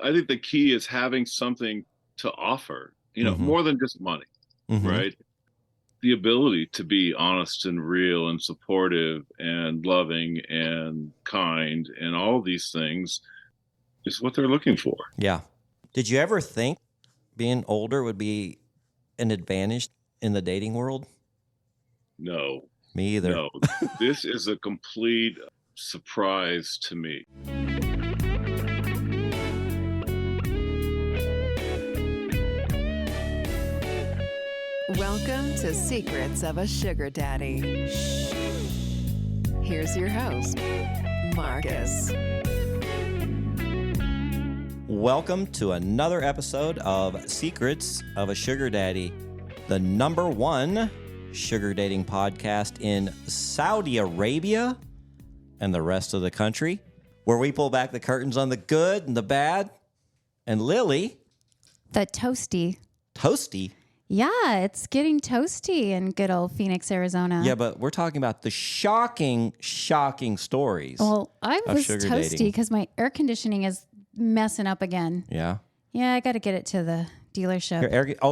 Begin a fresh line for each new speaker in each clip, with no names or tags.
I think the key is having something to offer, more than just money,
Mm-hmm.
right? The ability to be honest and real and supportive and loving and kind and all these things is what they're looking for.
Yeah. Did you ever think being older would be an advantage in the dating world?
No,
Me either.
no. This is a complete surprise to me.
Welcome to Secrets of a Sugar Daddy. Here's your host, Marcus.
Welcome to another episode of Secrets of a Sugar Daddy, the number one sugar dating podcast in Saudi Arabia and the rest of the country, where we pull back the curtains on the good and the bad. And Lily.
The toasty.
Toasty?
Yeah, it's getting toasty in good old Phoenix, Arizona.
Yeah, but we're talking about the shocking stories.
Well, I was
sugar
toasty
dating.
because my air conditioning is messing up again.
Yeah.
Yeah, I got to get it to the dealership.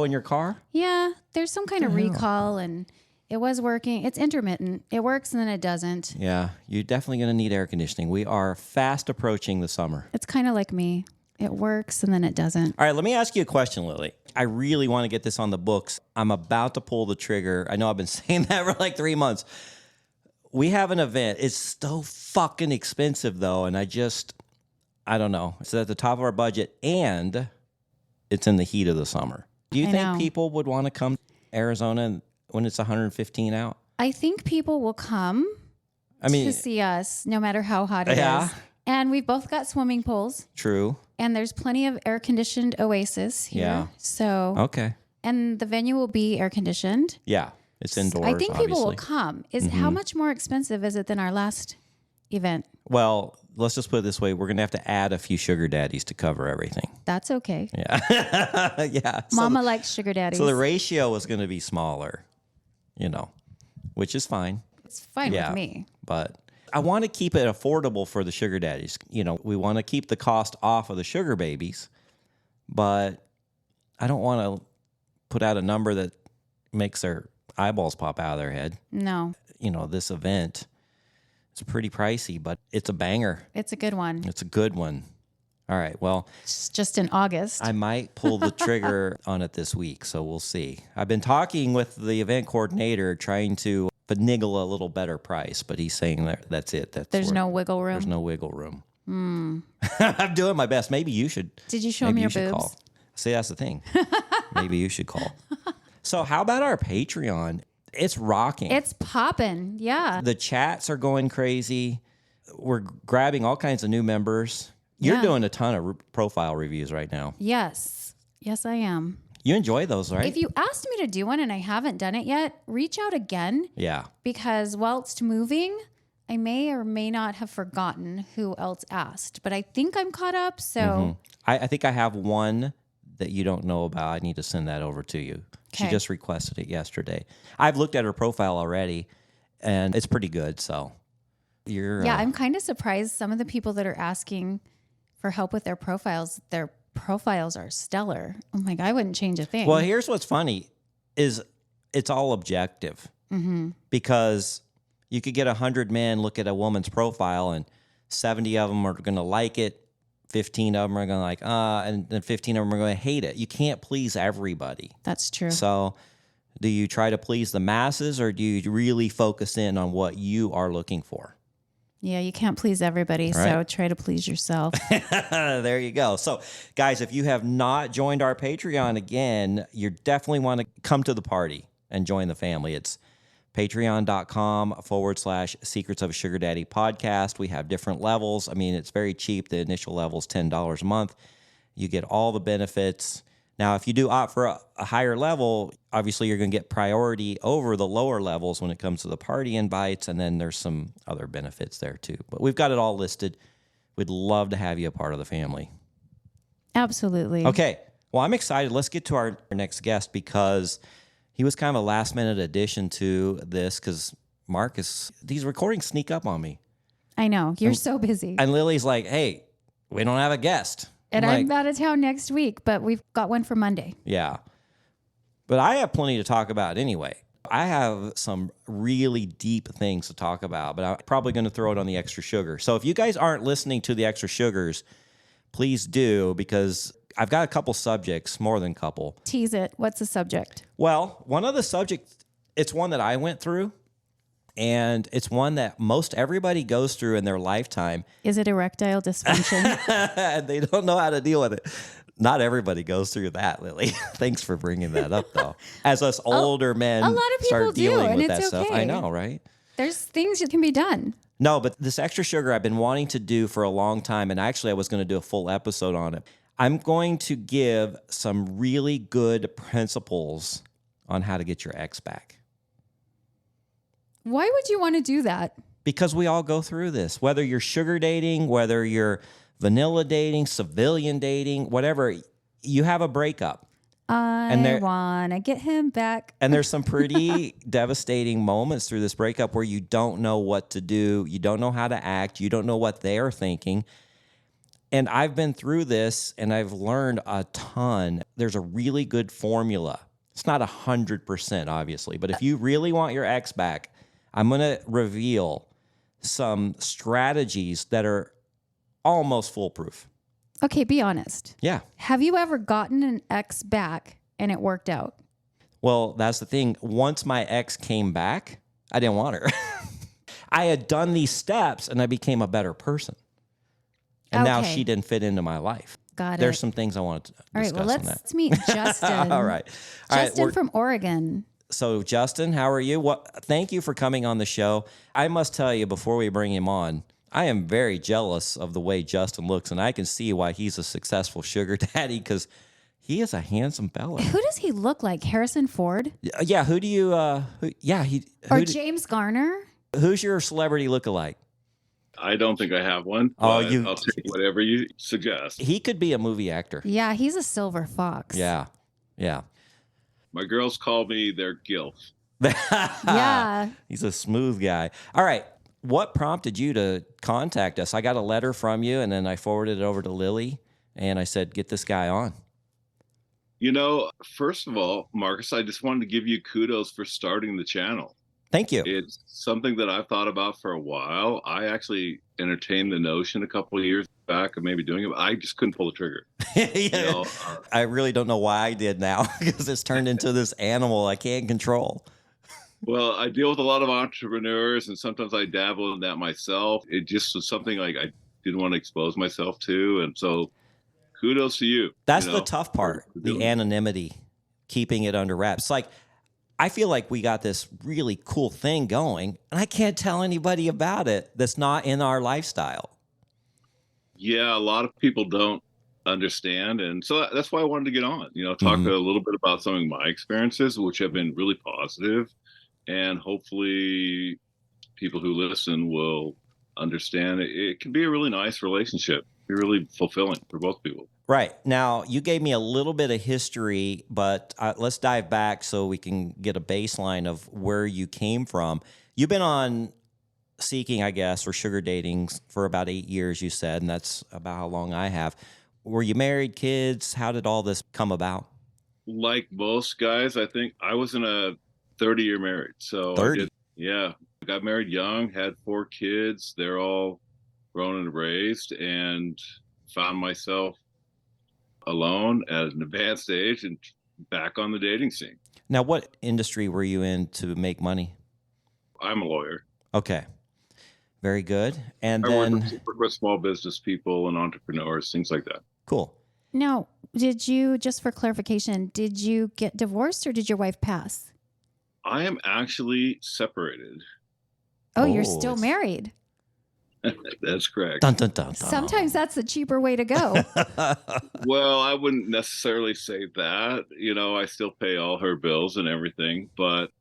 In your car?
Yeah, there's some kind of recall and it was working. It's intermittent. It works and then it doesn't.
Yeah, you're definitely going to need air conditioning. We are fast approaching the summer.
It's kind of like me. It works and then it doesn't.
All right, let me ask you a question, Lily. I really want to get this on the books. I'm about to pull the trigger. I know I've been saying that for like 3 months. We have an event. It's so fucking expensive, though, and I don't know. It's at the top of our budget, and it's in the heat of the summer. Do you think people would want to come to Arizona when it's 115 out?
I think people will come to see us no matter how hot it is. And we've both got swimming pools.
True.
And there's plenty of air-conditioned oasis here.
Yeah.
So
okay.
And the venue will be air-conditioned.
Yeah. It's indoors,
I think people will
obviously.
come. How much more expensive is it than our last event?
Well, let's just put it this way. We're going to have to add a few sugar daddies to cover everything.
That's okay.
Yeah. Yeah.
Mama likes sugar daddies.
So the ratio is going to be smaller, which is fine.
It's fine with me.
But I want to keep it affordable for the sugar daddies. We want to keep the cost off of the sugar babies, but I don't want to put out a number that makes their eyeballs pop out of their head.
No.
This event is pretty pricey, but it's a banger.
It's a good one.
It's a good one. All right, well.
It's just in August.
I might pull the trigger on it this week, so we'll see. I've been talking with the event coordinator, trying to finagle a little better price, but he's saying that's it.
There's no wiggle room.
There's no wiggle room. I'm doing my best. Maybe you should.
Did you show him your boobs?
Call. See, that's the thing. Maybe you should call. So how about our Patreon? It's rocking.
It's popping. Yeah.
The chats are going crazy. We're grabbing all kinds of new members. You're doing a ton of profile reviews right now.
Yes. Yes, I am.
You enjoy those, right?
If you asked me to do one and I haven't done it yet, reach out again.
Yeah.
Because whilst moving, I may or may not have forgotten who else asked. But I think I'm caught up, so...
I think I have one that you don't know about. I need to send that over to you.
Okay.
She just requested it yesterday. I've looked at her profile already, and it's pretty good, so...
Yeah, I'm kind of surprised some of the people that are asking for help with their profiles are stellar. I'm like, I wouldn't change a thing.
Well, here's what's funny is it's all objective because you could get 100 men look at a woman's profile and 70 of them are going to like it. 15 of them are going to like, and then 15 of them are going to hate it. You can't please everybody.
That's true.
So do you try to please the masses or do you really focus in on what you are looking for?
Yeah, you can't please everybody, so try to please yourself.
There you go. So, guys, if you have not joined our Patreon again, you definitely want to come to the party and join the family. It's patreon.com/Secrets of a Sugar Daddy podcast. We have different levels. I mean, it's very cheap. The initial level is $10 a month. You get all the benefits. Now, if you do opt for a higher level, obviously you're going to get priority over the lower levels when it comes to the party invites, and then there's some other benefits there too. But we've got it all listed. We'd love to have you a part of the family.
Absolutely.
Okay. Well, I'm excited. Let's get to our next guest because he was kind of a last-minute addition to this because Marcus, these recordings sneak up on me.
I know. You're so busy.
And Lily's like, hey, we don't have a guest.
And I'm out of town next week, but we've got one for Monday.
Yeah. But I have plenty to talk about anyway. I have some really deep things to talk about, but I'm probably going to throw it on the extra sugar. So if you guys aren't listening to the extra sugars, please do, because I've got a couple subjects, more than a couple.
Tease it. What's the subject?
Well, one of the subjects, it's one that I went through, and it's one that most everybody goes through in their lifetime.
Is it erectile dysfunction?
They don't know how to deal with it. Not everybody goes through that, Lily. Thanks for bringing that up, though. As us older men
a lot of people
start dealing
and
with
it's
that stuff.
okay.
I know, right?
There's things that can be done.
No, but this extra sugar I've been wanting to do for a long time, and actually I was going to do a full episode on it. I'm going to give some really good principles on how to get your ex back.
Why would you want to do that?
Because we all go through this, whether you're sugar dating, whether you're vanilla dating, civilian dating, whatever, you have a breakup.
I want to get him back.
And there's some pretty devastating moments through this breakup where you don't know what to do. You don't know how to act. You don't know what they're thinking. And I've been through this and I've learned a ton. There's a really good formula. It's not 100%, obviously, but if you really want your ex back, I'm going to reveal some strategies that are almost foolproof.
Okay, be honest.
Yeah.
Have you ever gotten an ex back and it worked out?
Well, that's the thing. Once my ex came back, I didn't want her. I had done these steps and I became a better person. And now she didn't fit into my life.
Got it.
There's some things I want to discuss.
All right, well,
on that.
let's meet Justin.
All right.
Justin from Oregon.
So, Justin, how are you? Thank you for coming on the show. I must tell you, before we bring him on, I am very jealous of the way Justin looks, and I can see why he's a successful sugar daddy, because he is a handsome fella.
Who does he look like? Harrison Ford?
Yeah, who do you,
James Garner?
Who's your celebrity lookalike?
I don't think I have one.
Oh,
I'll take whatever you suggest.
He could be a movie actor.
Yeah, he's a silver fox.
Yeah.
My girls call me their gilf.
Yeah.
He's a smooth guy. All right. What prompted you to contact us? I got a letter from you, and then I forwarded it over to Lily, and I said, get this guy on.
First of all, Marcus, I just wanted to give you kudos for starting the channel.
Thank you.
It's something that I've thought about for a while. I actually entertained the notion a couple of years back of maybe doing it, but I just couldn't pull the trigger.
Yeah. I really don't know why I did now, because it's turned into this animal I can't control.
Well, I deal with a lot of entrepreneurs, and sometimes I dabble in that myself. It just was something like I didn't want to expose myself to, and so kudos to you.
That's the tough part, the anonymity, keeping it under wraps. Like, I feel like we got this really cool thing going, and I can't tell anybody about it that's not in our lifestyle.
Yeah, a lot of people don't understand, and so that's why I wanted to get on. Talk a little bit about some of my experiences, which have been really positive, and hopefully people who listen will understand it can be a really nice relationship, be really fulfilling for both people.
Right. Now, you gave me a little bit of history, but let's dive back so we can get a baseline of where you came from. You've been on Seeking, I guess, or sugar dating for about 8 years, you said, and that's about how long I have. Were you married, kids? How did all this come about?
Like most guys, I think I was in a 30-year marriage. So
30?
I got married young, had 4 kids. They're all grown and raised, and found myself alone at an advanced age and back on the dating scene.
Now, what industry were you in to make money?
I'm a lawyer.
Okay. Very good. And
I
then
work with small business people and entrepreneurs, things like that.
Cool.
Now, just for clarification, did you get divorced or did your wife pass?
I am actually separated.
Oh, you're still married.
That's correct.
Dun, dun, dun, dun.
Sometimes that's the cheaper way to go.
Well, I wouldn't necessarily say that. I still pay all her bills and everything, but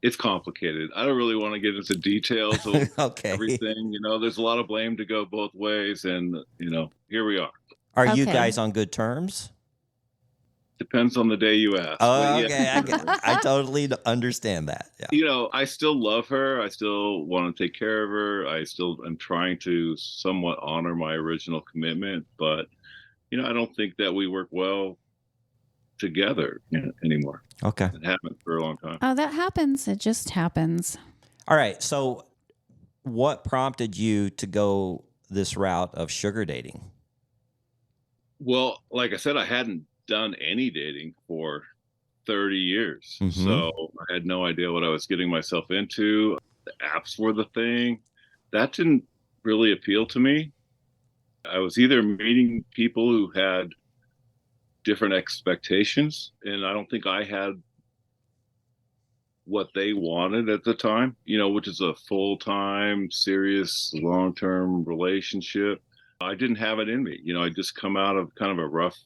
it's complicated. I don't really want to get into details of everything. There's a lot of blame to go both ways, and here we are.
Are you guys on good terms?
Depends on the day you ask.
Oh, okay. I totally understand that. Yeah.
I still love her. I still want to take care of her. I still am trying to somewhat honor my original commitment, but I don't think that we work well together anymore.
Okay.
It happened for a long time.
Oh, that happens. It just happens.
All right. So, what prompted you to go this route of sugar dating?
Well, like I said, I hadn't done any dating for 30 years.
Mm-hmm.
So I had no idea what I was getting myself into. The apps were the thing. That didn't really appeal to me. I was either meeting people who had different expectations, and I don't think I had what they wanted at the time, which is a full-time, serious, long-term relationship. I didn't have it in me. I just come out of kind of a rough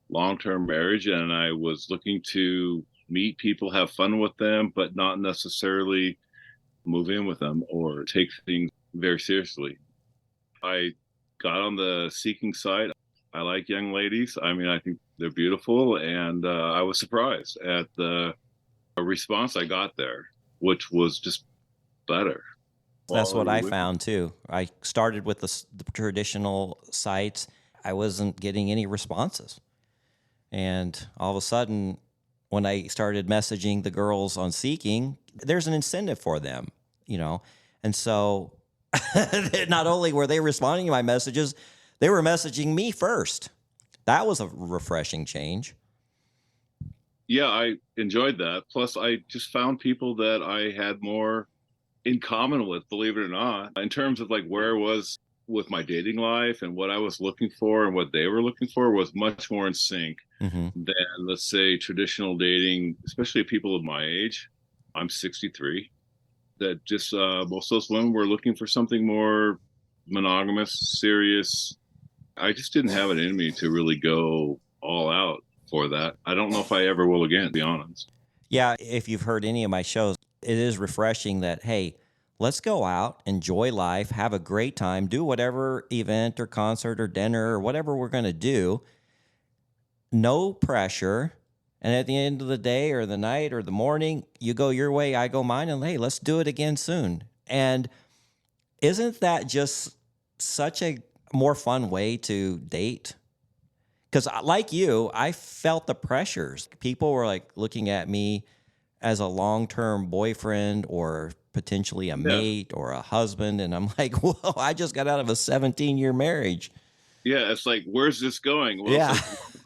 long-term marriage, and I was looking to meet people, have fun with them, but not necessarily move in with them or take things very seriously. I got on the seeking site. I like young ladies. I mean, I think they're beautiful, and I was surprised at the response I got there, which was just better.
That's what I found too. I started with the traditional sites. I wasn't getting any responses. And all of a sudden, when I started messaging the girls on Seeking, there's an incentive for them, And so not only were they responding to my messages, they were messaging me first. That was a refreshing change.
Yeah, I enjoyed that. Plus, I just found people that I had more in common with, believe it or not, in terms of like where I was with my dating life and what I was looking for and what they were looking for was much more in sync than, let's say, traditional dating, especially people of my age. I'm 63. That just most of those women were looking for something more monogamous, serious. I just didn't have it in me to really go all out for that. I don't know if I ever will again, to be honest.
Yeah, if you've heard any of my shows, it is refreshing that, hey, let's go out, enjoy life, have a great time, do whatever event or concert or dinner or whatever we're going to do. No pressure. And at the end of the day or the night or the morning, you go your way, I go mine, and hey, let's do it again soon. And isn't that just such a more fun way to date? Because like you, I felt the pressures. People were like looking at me as a long-term boyfriend or potentially a mate or a husband. And I'm like, whoa, I just got out of a 17-year marriage.
Yeah, it's like, where's this going? Well,
yeah,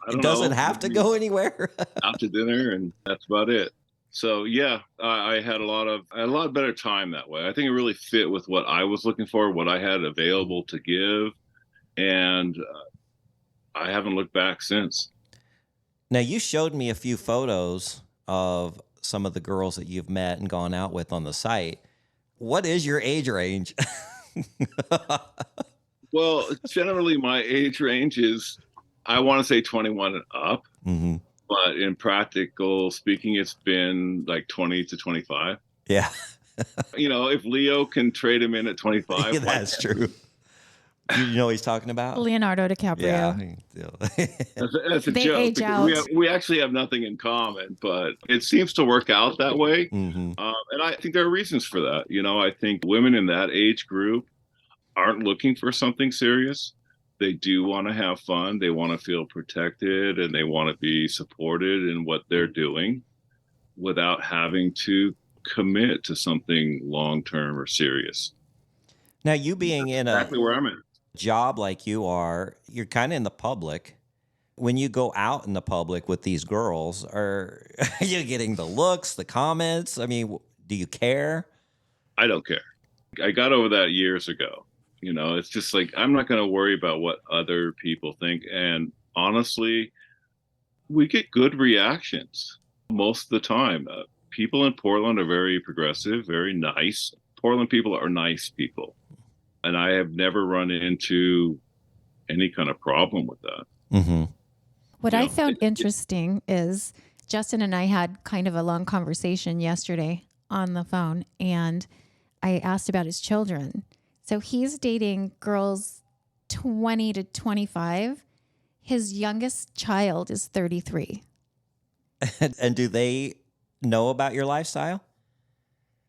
like,
it doesn't have to go anywhere.
Out to dinner, and that's about it. So yeah, I had a lot better time that way. I think it really fit with what I was looking for, what I had available to give, and I haven't looked back since.
Now, you showed me a few photos of some of the girls that you've met and gone out with on the site. What is your age range?
Well, generally my age range is, I want to say 21 and up, but in practical speaking, it's been like 20 to 25.
Yeah.
If Leo can trade him in at 25.
Yeah, that's true. You know what he's talking about?
Leonardo DiCaprio.
Yeah.
That's a
They
joke.
age out.
We actually have nothing in common, but it seems to work out that way. And I think there are reasons for that. I think women in that age group aren't looking for something serious. They do want to have fun. They want to feel protected, and they want to be supported in what they're doing without having to commit to something long-term or serious.
Now, you being in
exactly where I'm at.
Job like you are, you're kind of in the public. When you go out in the public with these girls, are you getting the looks, the comments? I mean, do you care?
I don't care. I got over that years ago. It's just like, I'm not going to worry about what other people think. And honestly, we get good reactions most of the time. People in Portland are very progressive, very nice. Portland people are nice people. And I have never run into any kind of problem with that.
What I found interesting is Justin and I had kind of a long conversation yesterday on the phone, and I asked about his children. So he's dating girls 20 to 25. His youngest child is 33.
And do they know about your lifestyle?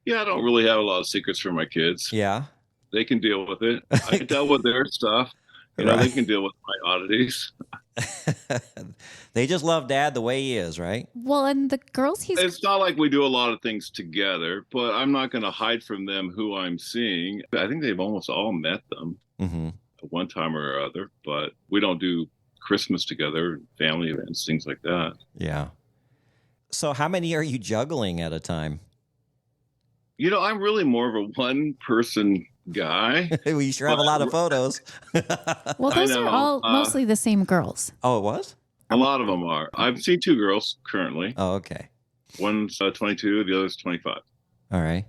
Yeah, I don't really have a lot of secrets for my kids.
Yeah.
They can deal with it. I dealt with their stuff. They can deal with my oddities.
They just love dad the way he is, right?
Well, and the girls he's
It's not like we do a lot of things together, but I'm not going to hide from them who I'm seeing. I think they've almost all met them
Mm-hmm.
at one time or other, but we don't do Christmas together, family events, things like that.
Yeah. So how many are you juggling at a time?
I'm really more of a one person guy.
Well, you sure have a lot of photos.
well,
I
those are
know,
all mostly the same girls.
Oh, it was?
A lot of them are. I've seen two girls currently.
Oh, okay.
One's 22, the other's 25.
All right.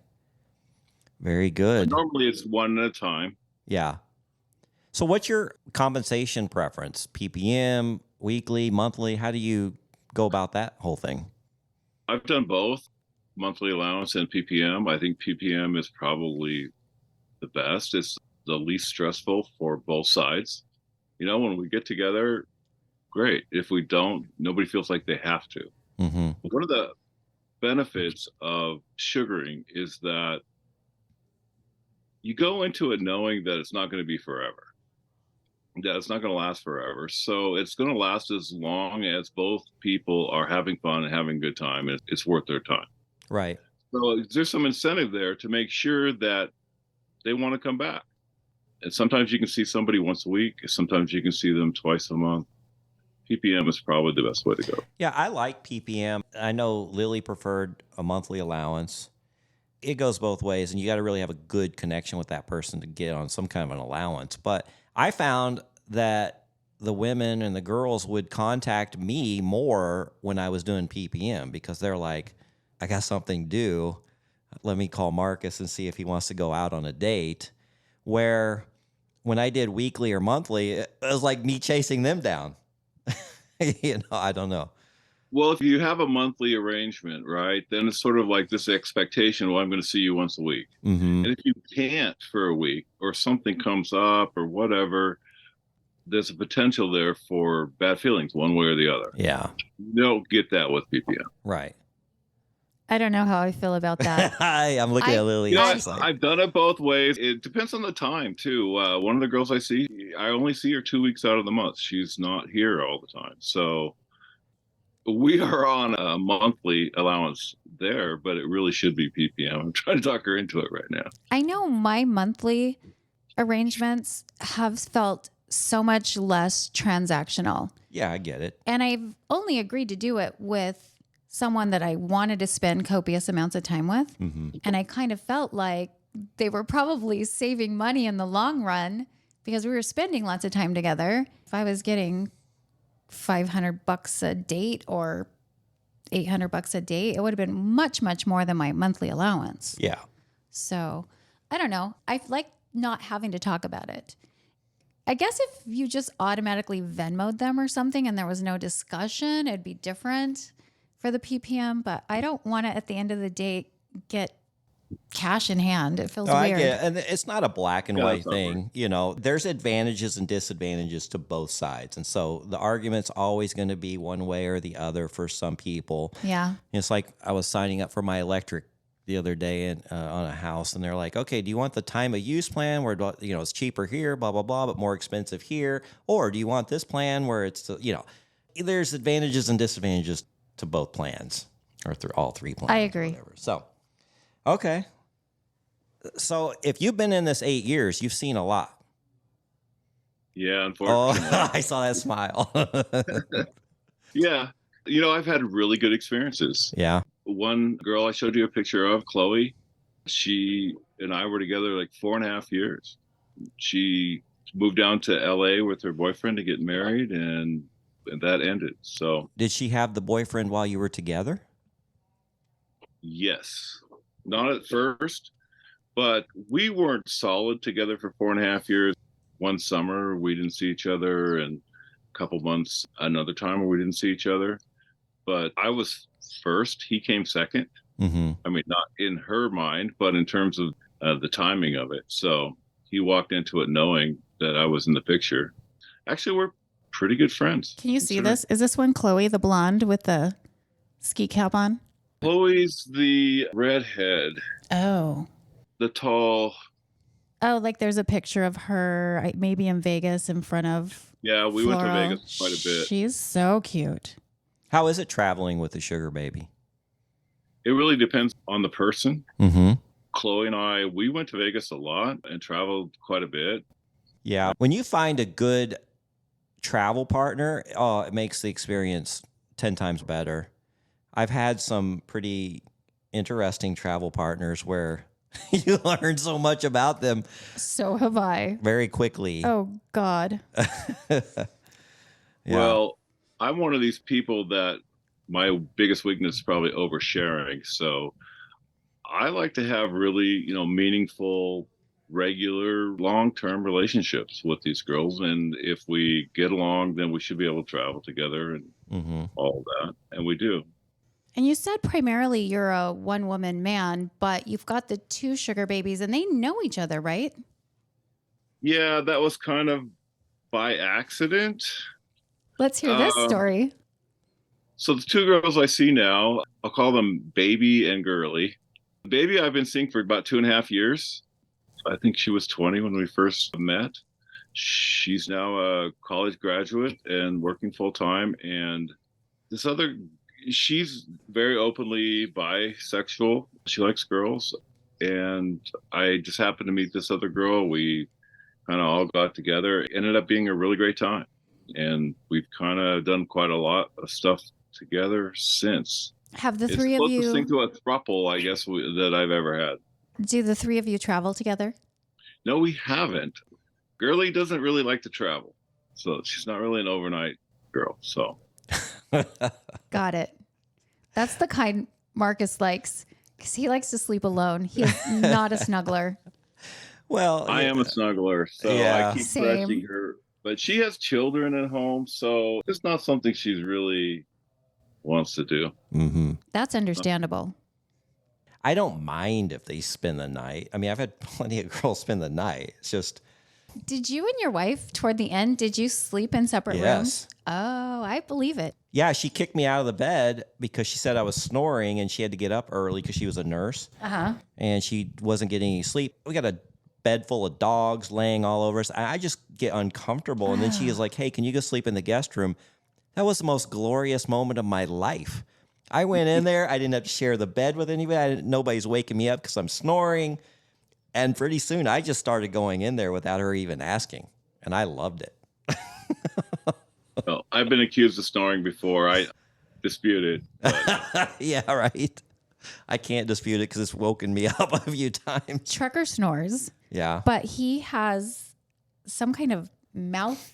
Very good.
Normally it's one at a time.
Yeah. So what's your compensation preference? PPM, weekly, monthly? How do you go about that whole thing?
I've done both, monthly allowance and PPM. I think PPM is probably the best. It's the least stressful for both sides. When we get together, great. If we don't, nobody feels like they have to.
Mm-hmm.
One of the benefits of sugaring is that you go into it knowing that it's not going to be forever, that it's not going to last forever. So it's going to last as long as both people are having fun and having a good time. It's worth their time.
Right.
So there's some incentive there to make sure that they want to come back. And sometimes you can see somebody once a week. Sometimes you can see them twice a month. PPM is probably the best way to go.
Yeah, I like PPM. I know Lily preferred a monthly allowance. It goes both ways, and you got to really have a good connection with that person to get on some kind of an allowance. But I found that the women and the girls would contact me more when I was doing PPM because they're like, I got something due. Let me call Marcus and see if he wants to go out on a date. Where when I did weekly or monthly, it was like me chasing them down. I don't know.
Well, if you have a monthly arrangement, right, then it's sort of like this expectation, well, I'm going to see you once a week.
Mm-hmm.
And if you can't for a week or something comes up or whatever, there's a potential there for bad feelings one way or the other.
Yeah.
You don't get that with PPM.
Right.
I don't know how I feel about that.
I'm looking at Lily.
I've done it both ways. It depends on the time, too. One of the girls I see, I only see her 2 weeks out of the month. She's not here all the time. So we are on a monthly allowance there, but it really should be PPM. I'm trying to talk her into it right now.
I know my monthly arrangements have felt so much less transactional.
Yeah, I get it.
And I've only agreed to do it with someone that I wanted to spend copious amounts of time with.
Mm-hmm.
And I kind of felt like they were probably saving money in the long run because we were spending lots of time together. If I was getting $500 a date or $800 a date, it would have been much, much more than my monthly allowance.
Yeah.
So I don't know. I like not having to talk about it. I guess if you just automatically Venmo'd them or something and there was no discussion, it'd be different for the PPM, but I don't want to, at the end of the day, get cash in hand. It feels weird.
I get it. And it's not a black and white
it's not
thing. There's advantages and disadvantages to both sides. And so the argument's always going to be one way or the other for some people.
Yeah.
It's like I was signing up for my electric the other day on a house, and they're like, okay, do you want the time of use plan where, it's cheaper here, blah, blah, blah, but more expensive here? Or do you want this plan where it's, there's advantages and disadvantages to both plans or through all three plans.
I agree.
Whatever. So, okay. So if you've been in this 8 years, you've seen a lot.
Yeah, unfortunately.
Oh, I saw that smile.
Yeah. I've had really good experiences.
Yeah.
One girl I showed you a picture of, Chloe, she and I were together like 4.5 years. She moved down to LA with her boyfriend to get married, and that ended. So
Did she have the boyfriend while you were together?
yes, not at first, but we weren't solid together for 4.5 years. One summer we didn't see each other, and a couple months another time where we didn't see each other. But I was first, he came second.
Mm-hmm.
I mean, not in her mind, but in terms of the timing of it. So he walked into it knowing that I was in the picture. Actually, we're pretty good friends.
Can you see this? Is this one Chloe, the blonde with the ski cap on?
Chloe's the redhead,
Oh.
the tall,
Oh, like there's a picture of her maybe in Vegas in front of
Yeah, we went to
Floral.
Vegas quite a bit.
She's so cute.
How is it traveling with a sugar baby?
It really depends on the person.
Mm-hmm.
Chloe and I, we went to Vegas a lot and traveled quite a bit.
Yeah. When you find a good travel partner, oh, it makes the experience 10 times better. I've had some pretty interesting travel partners where you learn so much about them
So have I.
very quickly.
Oh, God.
Yeah.
Well, I'm one of these people that my biggest weakness is probably oversharing. So I like to have really, meaningful, regular, long-term relationships with these girls. And if we get along, then we should be able to travel together and
Mm-hmm.
all that. And we do.
And you said primarily you're a one-woman man, but you've got the two sugar babies and they know each other, right?
Yeah, that was kind of by accident.
Let's hear this story.
So the two girls I see now, I'll call them Baby and Girly. Baby, I've been seeing for about 2.5 years. I think she was 20 when we first met. She's now a college graduate and working full time. And this other, she's very openly bisexual. She likes girls. And I just happened to meet this other girl. We kind of all got together. It ended up being a really great time. And we've kind of done quite a lot of stuff together since.
Have the
It's
three
the
of
closest thing
you,
to a throuple, I guess, that I've ever had.
do the three of you travel together?
No, we haven't. Girly doesn't really like to travel. So she's not really an overnight girl. So
Got it. That's the kind Marcus likes because he likes to sleep alone. He is not a snuggler.
Well,
I am a snuggler. So
Yeah.
I keep
Same.
pressing her. But she has children at home. So it's not something she's really wants to do.
Mm-hmm.
That's understandable.
I don't mind if they spend the night. I mean, I've had plenty of girls spend the night. It's just,
Did you and your wife, toward the end, did you sleep in separate rooms?
yes.
Oh, I believe it.
Yeah, she kicked me out of the bed because she said I was snoring and she had to get up early because she was a nurse
Uh-huh.
and she wasn't getting any sleep. We got a bed full of dogs laying all over us. I just get uncomfortable. And then she is like, hey, can you go sleep in the guest room? That was the most glorious moment of my life. I went in there. I didn't have to share the bed with anybody. Nobody's waking me up because I'm snoring. And pretty soon I just started going in there without her even asking. And I loved it.
Well, I've been accused of snoring before. I dispute it. But
Yeah, right. I can't dispute it because it's woken me up a few times.
Trucker snores,
Yeah.
but he has some kind of mouth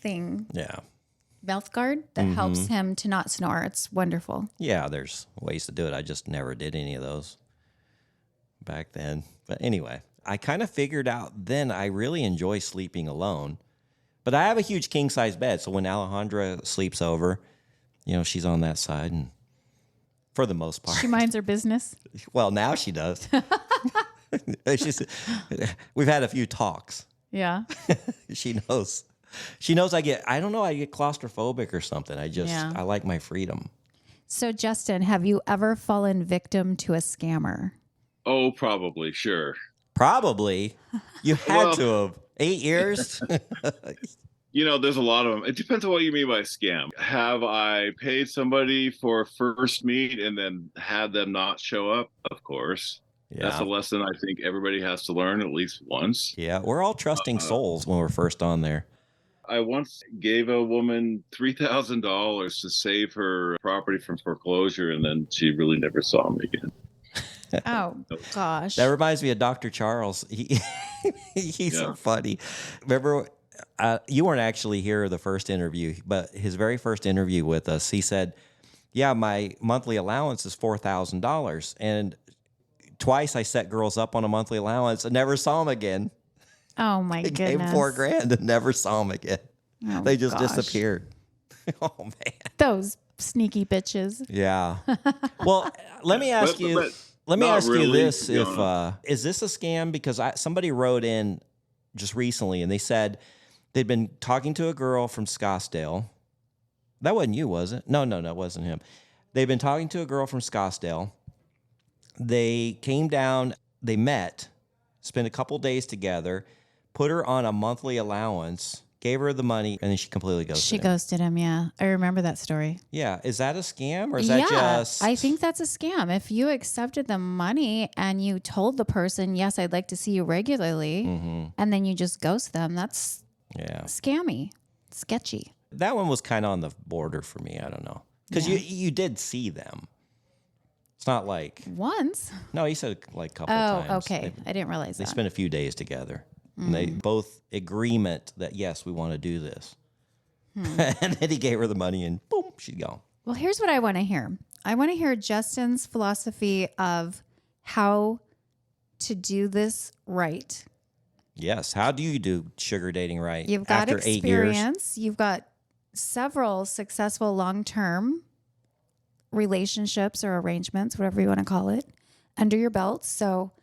guard that helps him to not snore. It's wonderful.
Yeah, there's ways to do it. I just never did any of those back then. But anyway, I kind of figured out then I really enjoy sleeping alone. But I have a huge king size bed. So when Alejandra sleeps over, she's on that side. And for the most part,
She minds her business.
well, now she does. We've had a few talks.
Yeah.
She knows. She knows I get claustrophobic or something.
Yeah.
I like my freedom.
So, Justin, have you ever fallen victim to a scammer?
oh, probably, sure.
Probably. You had
Well-
to have. 8 years?
There's a lot of them. It depends on what you mean by scam. Have I paid somebody for a first meet and then had them not show up? Of course. That's a
Yeah.
lesson I think everybody has to learn at least once.
Yeah. We're all trusting souls when we're first on there.
I once gave a woman $3,000 to save her property from foreclosure, and then she really never saw me again.
Oh, gosh.
That reminds me of Dr. Charles. He's so
Yeah.
funny. Remember, you weren't actually here the first interview, but his very first interview with us, he said, yeah, my monthly allowance is $4,000. And twice I set girls up on a monthly allowance and never saw them again.
Oh, my
They
goodness.
gave $4,000 and never saw them again.
Oh,
They just
gosh.
disappeared. Oh, man.
Those sneaky bitches.
Yeah. Well, let me ask you. Let me
not
ask you
really,
this:
to be
if
honest.
is this a scam? Because somebody wrote in just recently, and they said they'd been talking to a girl from Scottsdale. That wasn't you, was it? No, it wasn't him. They've been talking to a girl from Scottsdale. They came down. They met, spent a couple days together. put her on a monthly allowance, gave her the money, and then she completely ghosted
She
him.
ghosted him, yeah. I remember that story.
Yeah. Is that a scam or is that just...
I think that's a scam. If you accepted the money and you told the person, yes, I'd like to see you regularly, and then you just ghost them, that's scammy, sketchy.
That one was kind of on the border for me. I don't know. Because you did see them. It's not like...
Once?
No, he said like a couple times.
Oh, okay. I didn't realize
They
that.
spent a few days together. And they both agreement that, yes, we want to do this. And then he gave her the money and boom, she's gone.
Well, here's what I want to hear. I want to hear Justin's philosophy of how to do this right.
Yes. How do you do sugar dating right?
You've got
after 8 years?
experience. You've got several successful long-term relationships or arrangements, whatever you want to call it, under your belt. So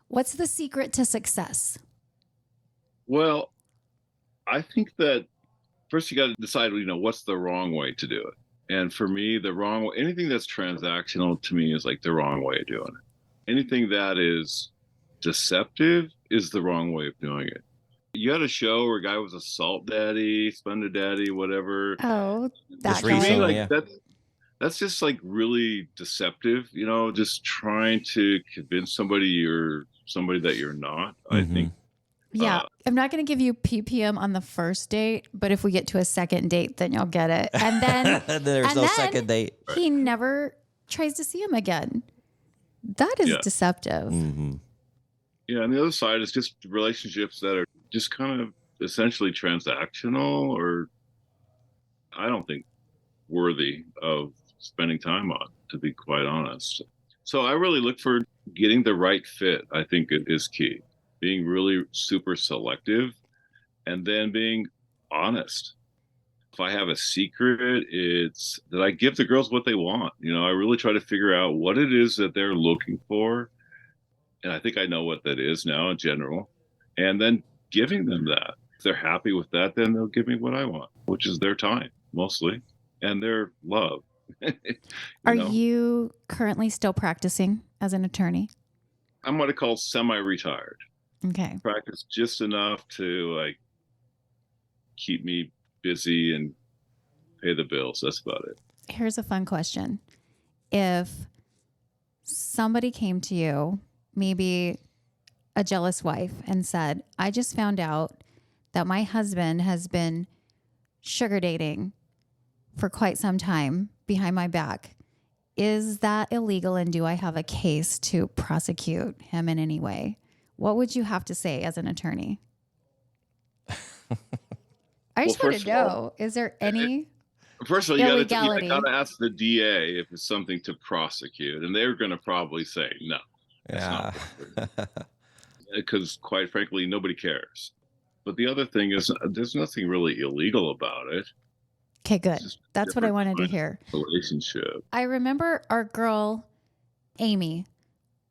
what's the secret to success?
Well, I think that first you got to decide, what's the wrong way to do it. And for me, the wrong way, anything that's transactional to me is like the wrong way of doing it. Anything that is deceptive is the wrong way of doing it. You had a show where a guy was a salt daddy, splendid daddy, whatever.
Oh, that
Just
guy.
recently.
Like that's just like really deceptive, just trying to convince somebody you're somebody that you're not. I think.
Yeah, I'm not going to give you PPM on the first date, but if we get to a second date, then you'll get it. And then
There's no second date.
He never tries to see him again. That is deceptive.
Yeah, and the other side is just relationships that are just kind of essentially transactional, or I don't think worthy of spending time on, to be quite honest. So I really look for getting the right fit. I think it is key. Being really super selective and then being honest. If I have a secret, it's that I give the girls what they want. I really try to figure out what it is that they're looking for. And I think I know what that is now in general. And then giving them that. If they're happy with that, then they'll give me what I want, which is their time mostly and their love.
Are you currently still practicing as an attorney?
I'm what I call semi-retired.
Okay.
Practice just enough to keep me busy and pay the bills. That's about it.
Here's a fun question. If somebody came to you, maybe a jealous wife, and said, I just found out that my husband has been sugar dating for quite some time behind my back. Is that illegal? And do I have a case to prosecute him in any way? What would you have to say as an attorney? I just want to know, is there any
First of all,
illegality?
you got to ask the DA if it's something to prosecute, and they're going to probably say no.
Yeah.
Because quite frankly, nobody cares. But the other thing is, there's nothing really illegal about it.
Okay, good. That's what I wanted to hear.
Relationship.
I remember our girl, Amy,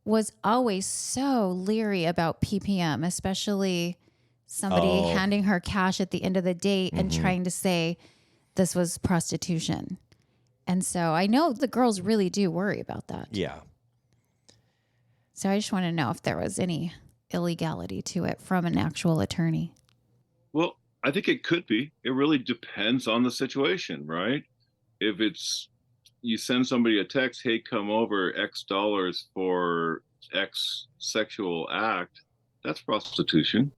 was always so leery about PPM, especially somebody handing her cash at the end of the date and trying to say this was prostitution. And so I know the girls really do worry about that.
Yeah.
So I just want to know if there was any illegality to it from an actual attorney.
Well, I think it could be. It really depends on the situation, right? If it's you send somebody a text, hey, come over X dollars for X sexual act, that's prostitution.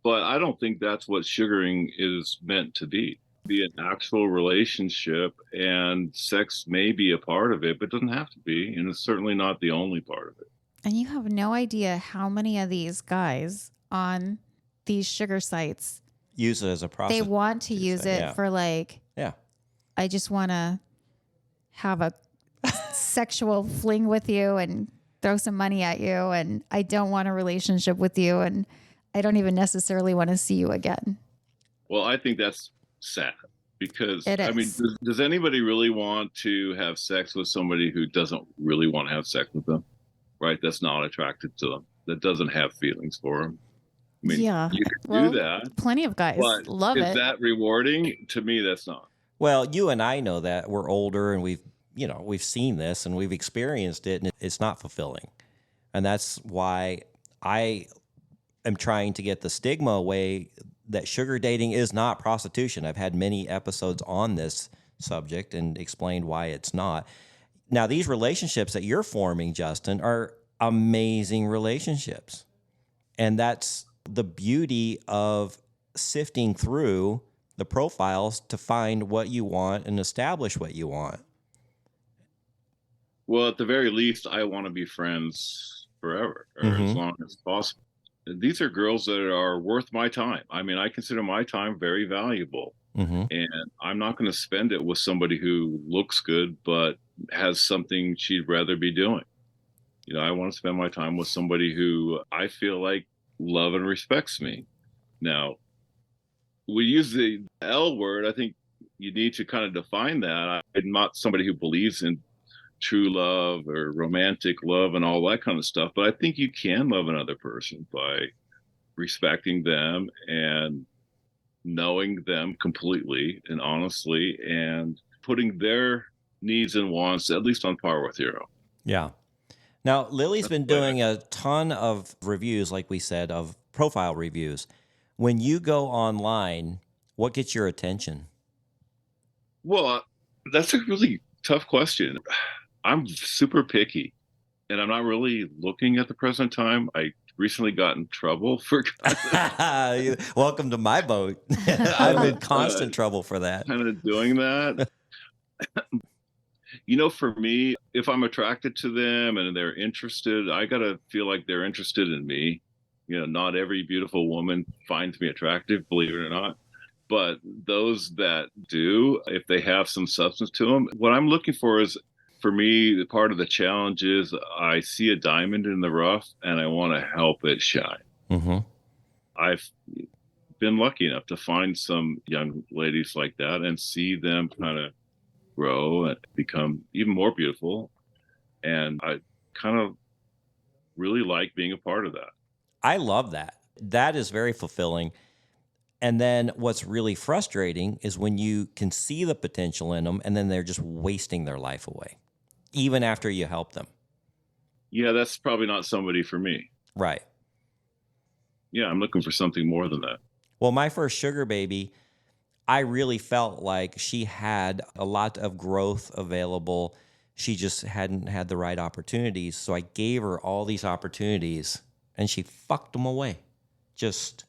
But I don't think that's what sugaring is meant to be. Be an actual relationship, and sex may be a part of it, but it doesn't have to be. And it's certainly not the only part of it.
And you have no idea how many of these guys on these sugar sites
Use it as a prostitute.
they want to use it for I just want to have a sexual fling with you and throw some money at you, and I don't want a relationship with you, and I don't even necessarily want to see you again.
Well, I think that's sad because
It is.
I mean, does anybody really want to have sex with somebody who doesn't really want to have sex with them? Right? That's not attracted to them. That doesn't have feelings for them. I mean, you can do that.
Plenty of guys
But
love
is
it.
that rewarding? To me, that's not.
Well, you and I know that we're older and we've seen this and we've experienced it, and it's not fulfilling. And that's why I am trying to get the stigma away that sugar dating is not prostitution. I've had many episodes on this subject and explained why it's not. Now, these relationships that you're forming, Justin, are amazing relationships. And that's the beauty of sifting through the profiles to find what you want and establish what you want.
Well, at the very least, I want to be friends forever, or as long as possible. These are girls that are worth my time. I mean, I consider my time very valuable. And I'm not going to spend it with somebody who looks good but has something she'd rather be doing. You know, I want to spend my time with somebody who I feel like love and respects me. Now, we use the L word. I think you need to kind of define that. I'm not somebody who believes in true love or romantic love and all that kind of stuff, but I think you can love another person by respecting them and knowing them completely and honestly and putting their needs and wants at least on par with your own.
Yeah. Now, Lily's been doing a ton of reviews, like we said, of profile reviews. When you go online, what gets your attention?
Well, that's a really tough question. I'm super picky and I'm not really looking at the present time. I recently got in trouble for
welcome to my boat. I'm in constant trouble for that.
kind of doing that. You know, for me, if I'm attracted to them and they're interested, I got to feel like they're interested in me. You know, not every beautiful woman finds me attractive, believe it or not. But those that do, if they have some substance to them, what I'm looking for is, for me, part of the challenge is I see a diamond in the rough and I want to help it shine. I've been lucky enough to find some young ladies like that and see them kind of grow and become even more beautiful. And I kind of really like being a part of that.
I love that. That is very fulfilling. And then what's really frustrating is when you can see the potential in them and then they're just wasting their life away, even after you help them.
Yeah, that's probably not somebody for me.
Right.
Yeah, I'm looking for something more than that.
Well, my first sugar baby, I really felt like she had a lot of growth available. She just hadn't had the right opportunities. So I gave her all these opportunities and she fucked them away. Just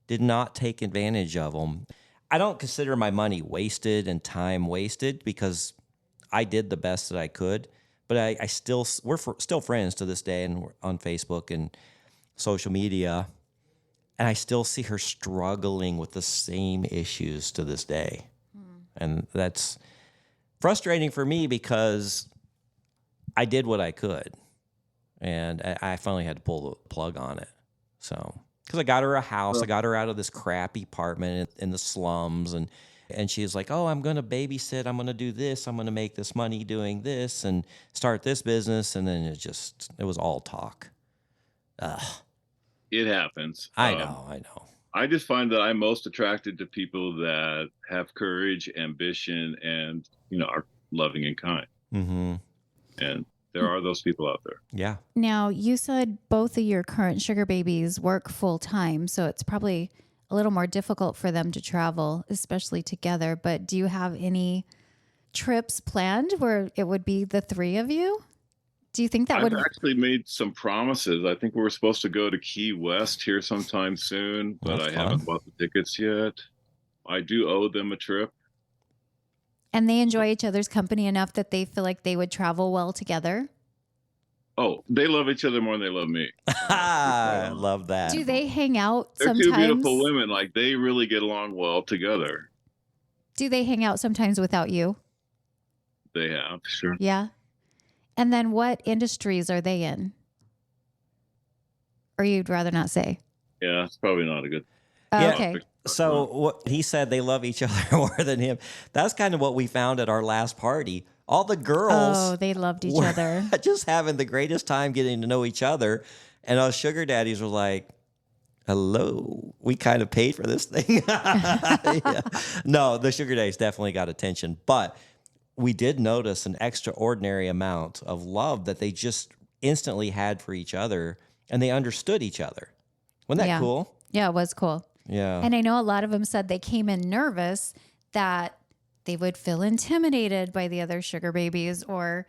did not take advantage of them. I don't consider my money wasted and time wasted because I did the best that I could. But we're still friends to this day, and we're on Facebook and social media. And I still see her struggling with the same issues to this day. And that's frustrating for me because I did what I could. And I finally had to pull the plug on it. So, because I got her a house. I got her out of this crappy apartment in the slums. And she was like, oh, I'm going to babysit. I'm going to do this. I'm going to make this money doing this and start this business. And then it was all talk. Ugh.
It happens.
I know.
I just find that I'm most attracted to people that have courage, ambition, and, you know, are loving and kind. And there are those people out there.
Yeah.
Now, you said both of your current sugar babies work full time, so it's probably a little more difficult for them to travel, especially together. But do you have any trips planned where it would be the three of you? Do you think that
I've
would
actually made some promises. I think we were supposed to go to Key West here sometime soon, but
That's
I
fun.
haven't bought the tickets yet. I do owe them a trip.
And they enjoy each other's company enough that they feel like they would travel well together?
Oh, they love each other more than they love me.
I love that.
Do they hang out
They're
sometimes?
two beautiful women. Like, they really get along well together.
Do they hang out sometimes without you?
They have, sure.
Yeah. And then what industries are they in? Or you'd rather not say?
Yeah, it's probably not a good.
Oh,
Yeah.
okay.
So what he said, they love each other more than him. That's kind of what we found at our last party. All the girls
Oh, they loved each
were
other.
just having the greatest time getting to know each other. And us sugar daddies were like, hello, we kind of paid for this thing. Yeah. No, the sugar daddies definitely got attention. But we did notice an extraordinary amount of love that they just instantly had for each other. And they understood each other. Wasn't that
Yeah.
cool?
Yeah, it was cool.
Yeah.
And I know a lot of them said they came in nervous that they would feel intimidated by the other sugar babies, or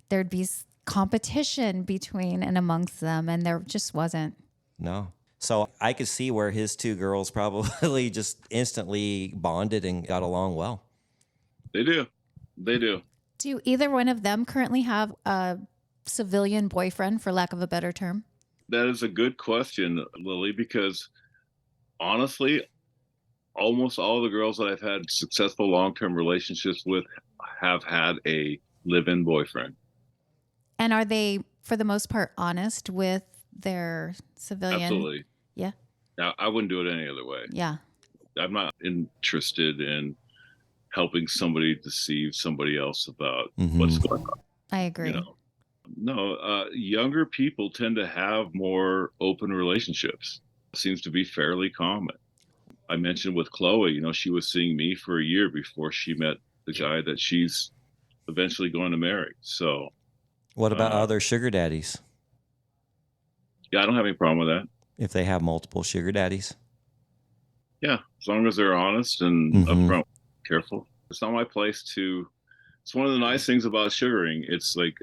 there'd be competition between and amongst them. And there just wasn't.
No. So I could see where his two girls probably just instantly bonded and got along well.
They do. They do.
Do either one of them currently have a civilian boyfriend, for lack of a better term?
That is a good question, Lily, because honestly, almost all the girls that I've had successful long-term relationships with have had a live-in boyfriend.
And are they, for the most part, honest with their civilian?
Absolutely.
Yeah.
Now, I wouldn't do it any other way.
Yeah.
I'm not interested in helping somebody deceive somebody else about what's going on.
I agree.
No, younger people tend to have more open relationships. It seems to be fairly common. I mentioned with Chloe, she was seeing me for a year before she met the guy that she's eventually going to marry. So,
what about other sugar daddies?
Yeah, I don't have any problem with that.
If they have multiple sugar daddies?
Yeah, as long as they're honest and upfront, careful. It's not my place to. It's one of the nice things about sugaring. It's like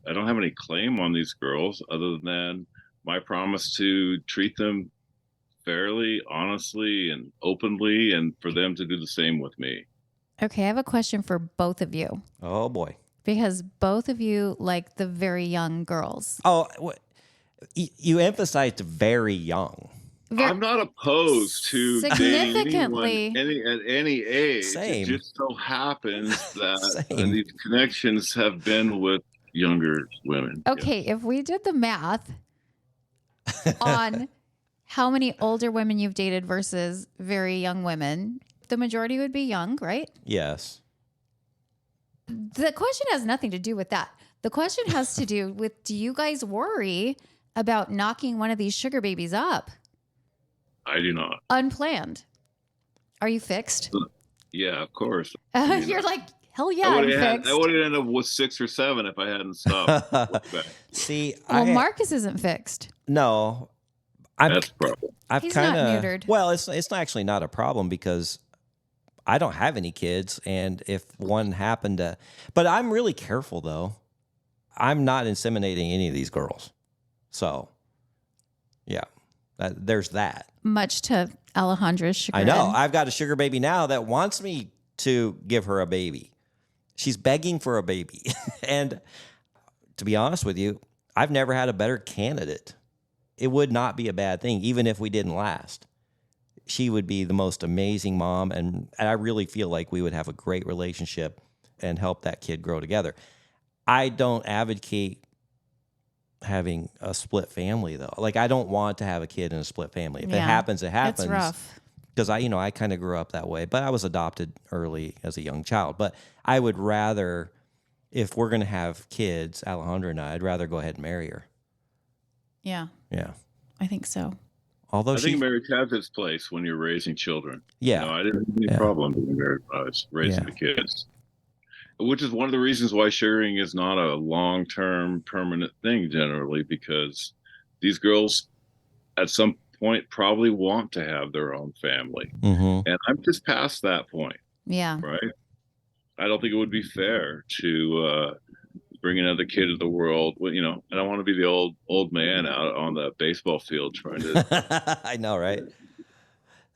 I don't have any claim on these girls other than my promise to treat them fairly, honestly, and openly, and for them to do the same with me.
Okay, I have a question for both of you.
Oh, boy.
Because both of you like the very young girls.
Oh, you emphasized very young.
I'm not opposed to dating
significantly
anyone at any age.
Same.
It just so happens that
Same.
these connections have been with younger women.
Okay, if we did the math on how many older women you've dated versus very young women, the majority would be young, right?
Yes.
The question has nothing to do with that. The question has to do with, do you guys worry about knocking one of these sugar babies up?
I do not.
Unplanned. Are you fixed?
Yeah, of course.
You're like, hell yeah, I'm fixed.
I would have ended up with 6 or 7 if I hadn't stopped.
See,
well, Marcus isn't fixed.
No.
That's a problem.
He's not neutered.
Well, it's actually not a problem because I don't have any kids, and if one happened to, but I'm really careful though. I'm not inseminating any of these girls, so yeah, there's that.
Much to Alejandra's chagrin.
I know. I've got a sugar baby now that wants me to give her a baby. She's begging for a baby, and to be honest with you, I've never had a better candidate. It would not be a bad thing, even if we didn't last. She would be the most amazing mom, and I really feel like we would have a great relationship and help that kid grow together. I don't advocate having a split family, though. Like, I don't want to have a kid in a split family. If it happens, it happens.
It's rough.
Because I kind of grew up that way, but I was adopted early as a young child. But I would rather, if we're going to have kids, Alejandra and I'd rather go ahead and marry her.
Yeah.
Yeah.
I think so.
Although
I think marriage has its place when you're raising children.
Yeah.
I didn't have any problem being married when I was raising the kids. Which is one of the reasons why sugaring is not a long-term permanent thing generally, because these girls at some point probably want to have their own family.
Mm-hmm.
And I'm just past that point.
Yeah.
Right? I don't think it would be fair to bring another kid to the world. I don't want to be the old man out on the baseball field trying to.
I know, right?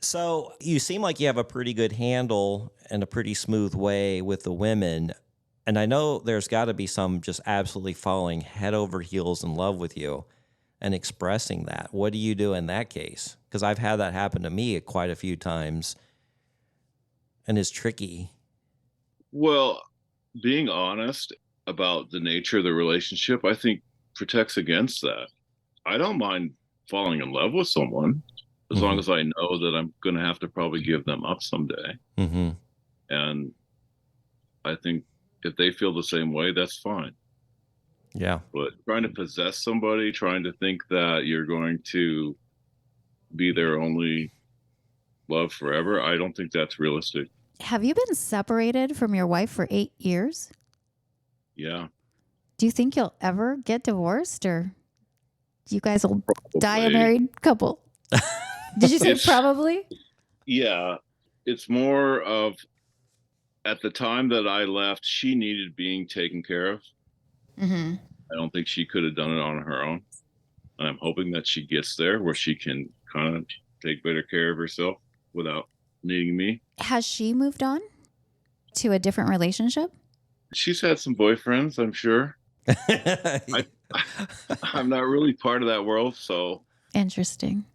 So you seem like you have a pretty good handle and a pretty smooth way with the women. And I know there's got to be some just absolutely falling head over heels in love with you and expressing that. What do you do in that case? Because I've had that happen to me quite a few times, and it's tricky.
Well, being honest about the nature of the relationship, I think protects against that. I don't mind falling in love with someone as long as I know that I'm going to have to probably give them up someday.
Mm-hmm.
And I think if they feel the same way, that's fine.
Yeah.
But trying to possess somebody, trying to think that you're going to be their only love forever, I don't think that's realistic.
Have you been separated from your wife for 8 years?
Yeah.
Do you think you'll ever get divorced, or you guys will
Probably.
die a married couple? Did you say
It's-
probably?
Yeah, it's more of at the time that I left, she needed being taken care of.
Mm-hmm.
I don't think she could have done it on her own. And I'm hoping that she gets there where she can kind of take better care of herself without needing me.
Has she moved on to a different relationship?
She's had some boyfriends, I'm sure. I'm not really part of that world, so
Interesting.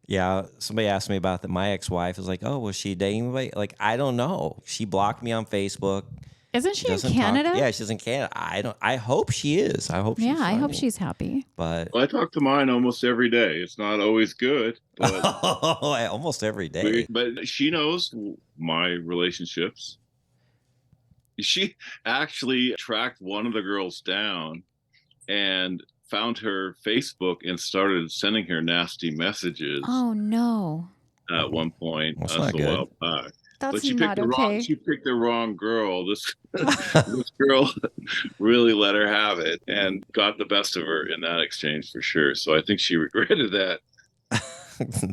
Yeah, somebody asked me about that. My ex-wife was like, "Oh, was she dating anybody?" Like, I don't know. She blocked me on Facebook.
Isn't she in
Doesn't
Canada?
Yeah, she's in Canada. I don't. I hope she is. I hope.
Yeah,
she's
I hope
finding-
she's happy.
But
I talk to mine almost every day. It's not always good, but
almost every day.
but she knows my relationships. She actually tracked one of the girls down and found her Facebook and started sending her nasty messages
Oh no,
at one point.
That's
a
not good.
while back.
that's
But she
not
picked the wrong.
okay.
She picked the wrong girl. This this girl really let her have it and got the best of her in that exchange for sure. So I think she regretted that.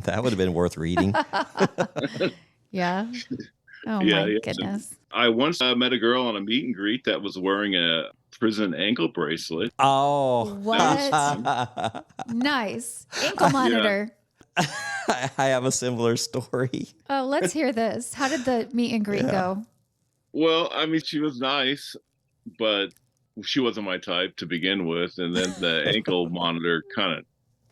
That would have been worth reading.
Yeah. Oh
Yeah,
my
yeah.
goodness.
I once met a girl on a meet and greet that was wearing a prison ankle bracelet.
Oh,
What? Nice. Ankle monitor.
I have a similar story.
Oh, let's hear this. How did the meet and greet go?
Well, I mean, she was nice, but she wasn't my type to begin with. And then the ankle monitor kind of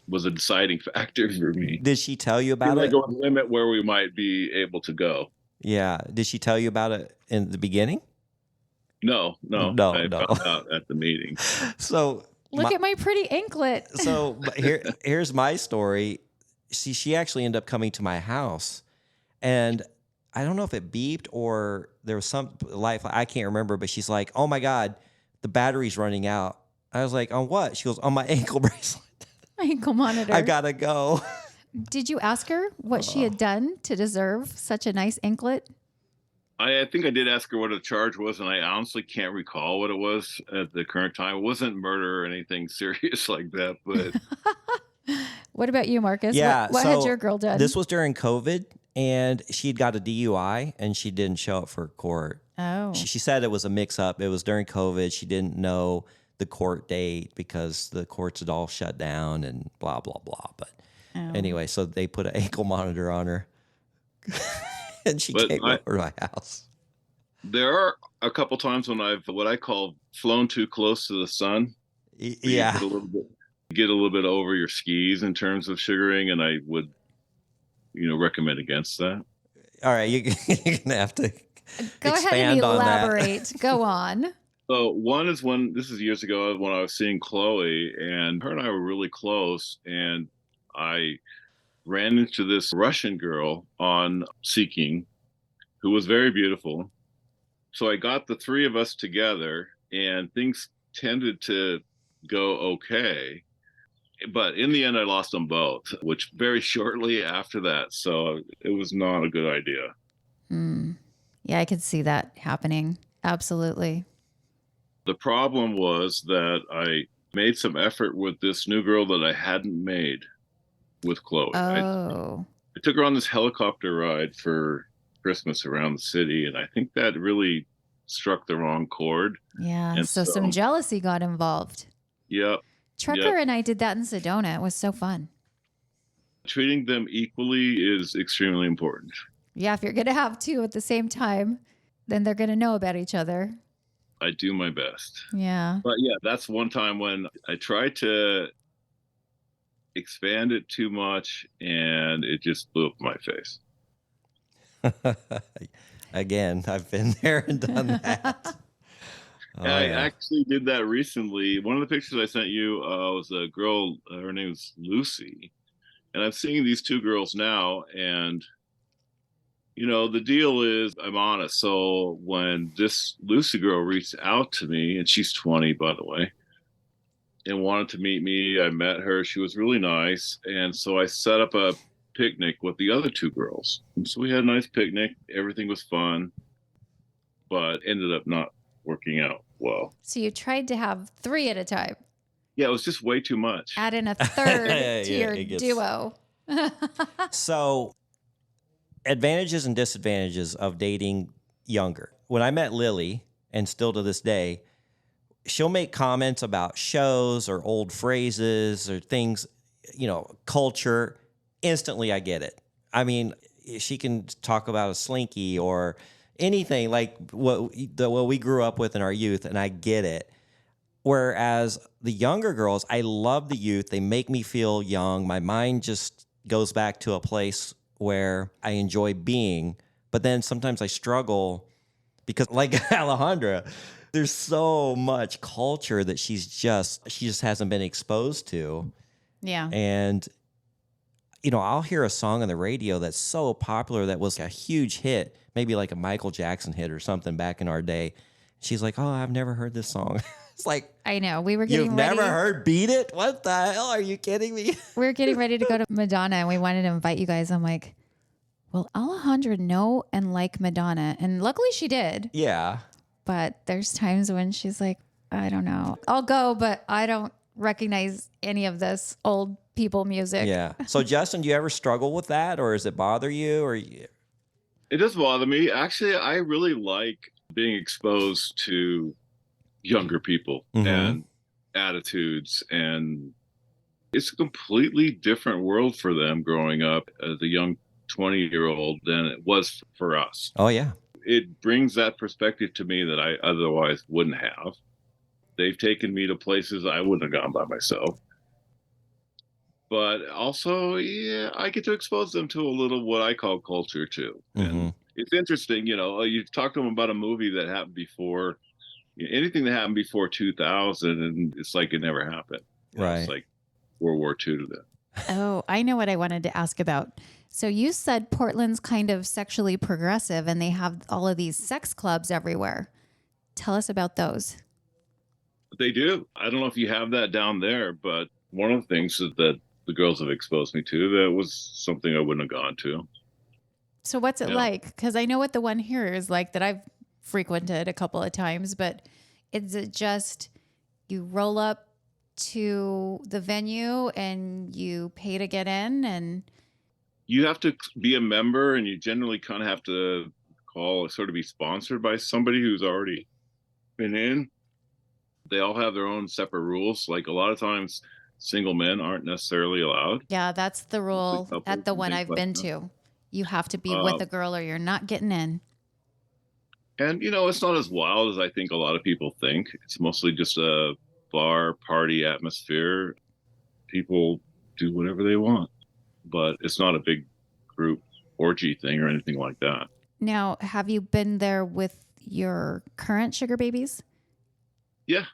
was a deciding factor for me.
Did she tell you about
Like
it?
a limit where we might be able to go.
Yeah. Did she tell you about it in the beginning?
No.
No,
I
no.
found out at the meeting.
So
Look at my pretty anklet.
so here's my story. She actually ended up coming to my house, and I don't know if it beeped or there was some life. I can't remember, but she's like, "Oh my God, the battery's running out." I was like, "On what?" She goes, "On my ankle bracelet."
Ankle monitor.
I gotta go.
Did you ask her what she had done to deserve such a nice anklet?
I think I did ask her what the charge was, and I honestly can't recall what it was at the current time. It wasn't murder or anything serious like that, but
What about you, Marcus?
Yeah.
What had
so
your girl done?
This was during COVID, and she'd got a DUI, and she didn't show up for court.
Oh.
She said it was a mix-up. It was during COVID. She didn't know the court date because the courts had all shut down and blah blah blah. But anyway, so they put an ankle monitor on her, and she
But
came over to my house.
there are a couple times when I've what I call flown too close to the sun. You
Yeah.
get a little bit over your skis in terms of sugaring, and I would, recommend against that.
All right, you're gonna have to
Go ahead
expand
and
on that.
elaborate. Go on.
So one is when this is years ago when I was seeing Chloe, and her and I were really close, and I ran into this Russian girl on Seeking who was very beautiful. So I got the three of us together, and things tended to go okay. But in the end, I lost them both, which very shortly after that. So it was not a good idea.
Yeah, I could see that happening. Absolutely.
The problem was that I made some effort with this new girl that I hadn't made with Chloe.
Oh.
I took her on this helicopter ride for Christmas around the city, and I think that really struck the wrong chord.
Yeah.
And
So some jealousy got involved.
Yep.
Trucker and I did that in Sedona. It was so fun.
Treating them equally is extremely important.
Yeah, if you're going to have two at the same time, then they're going to know about each other.
I do my best.
Yeah.
But yeah, that's one time when I tried to expand it too much and it just blew up in my face.
Again, I've been there and done that. Oh,
I
yeah.
actually did that recently. One of the pictures I sent you was a girl, her name is Lucy. And I'm seeing these two girls now, and the deal is I'm honest. So when this Lucy girl reached out to me, and she's 20, by the way, and wanted to meet me, I met her. She was really nice. And so I set up a picnic with the other two girls. And so we had a nice picnic. Everything was fun, but ended up not working out well.
So you tried to have three at a time.
Yeah, it was just way too much.
Add in a third to
Yeah,
your
it gets-
duo.
So, advantages and disadvantages of dating younger. When I met Lily, and still to this day, she'll make comments about shows or old phrases or things, culture. Instantly, I get it. I mean, she can talk about a slinky or anything like what we grew up with in our youth, and I get it. Whereas the younger girls, I love the youth. They make me feel young. My mind just goes back to a place where I enjoy being. But then sometimes I struggle because, like Alejandra, there's so much culture that she just hasn't been exposed to.
Yeah.
And, I'll hear a song on the radio that's so popular that was a huge hit, maybe like a Michael Jackson hit or something back in our day. She's like, oh, I've never heard this song. It's like,
I know. We were getting
you've
ready.
never heard Beat It? What the hell? Are you kidding me?
We were getting ready to go to Madonna, and we wanted to invite you guys. I'm like, will Alejandra know and like Madonna? And luckily she did.
Yeah.
But there's times when she's like, I don't know. I'll go, but I don't recognize any of this old people music.
Yeah. So, Justin, do you ever struggle with that, or does it bother you?
It does bother me. Actually, I really like being exposed to younger people and attitudes, and it's a completely different world for them growing up as a young 20-year-old than it was for us.
Oh, yeah.
It brings that perspective to me that I otherwise wouldn't have. They've taken me to places I wouldn't have gone by myself. But also, yeah, I get to expose them to a little what I call culture too. And it's interesting, you talk to them about a movie that happened before, anything that happened before 2000, and it's like it never happened.
Right.
It's like World War II to them.
Oh, I know what I wanted to ask about. So you said Portland's kind of sexually progressive and they have all of these sex clubs everywhere. Tell us about those.
They do. I don't know if you have that down there, but one of the things that the girls have exposed me to, that was something I wouldn't have gone to.
So what's it like? Because I know what the one here is like that I've frequented a couple of times, but is it just you roll up to the venue and you pay to get in? And
you have to be a member, and you generally kind of have to sort of be sponsored by somebody who's already been in. They all have their own separate rules. Like a lot of times single men aren't necessarily allowed.
yeah, that's the rule at the one I've been to. You have to be with a girl or you're not getting in.
And, it's not as wild as I think a lot of people think. It's mostly just a bar party atmosphere. People do whatever they want, but it's not a big group orgy thing or anything like that.
Now, have you been there with your current sugar babies?
Yeah.